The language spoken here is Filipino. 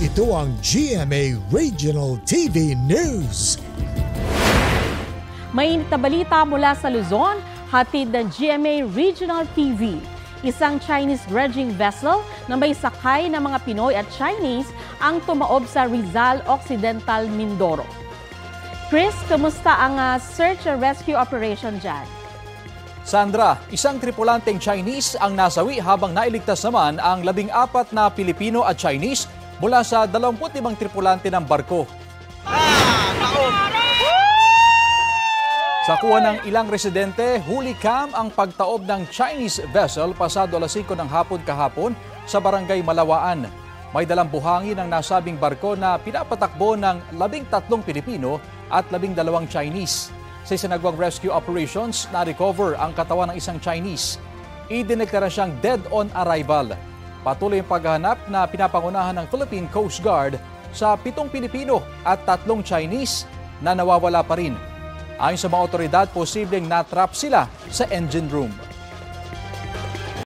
Ito ang GMA Regional TV News. Mainit na balita mula sa Luzon, hatid ng GMA Regional TV. Isang Chinese dredging vessel na may sakay ng mga Pinoy at Chinese ang tumaob sa Rizal Occidental, Mindoro. Chris, kamusta ang search and rescue operation dyan? Sandra, isang tripulanteng Chinese ang nasawi habang nailigtas naman ang 14 na Pilipino at Chinese mula sa 25 tripulante ng barko. Sa kuha ng ilang residente, huli cam ang pagtaob ng Chinese vessel pasado alas 5 ng hapon kahapon sa barangay Malawaan. May dalang buhangin ang nasabing barko na pinapatakbo ng 13 Pilipino at 12 Chinese. Sa isinagawang rescue operations, na-recover ang katawan ng isang Chinese. Idineklara siyang dead on arrival. Patuloy ang paghahanap na pinapangunahan ng Philippine Coast Guard sa 7 Pilipino at 3 Chinese na nawawala pa rin. Ayon sa mga otoridad, posibleng natrap sila sa engine room.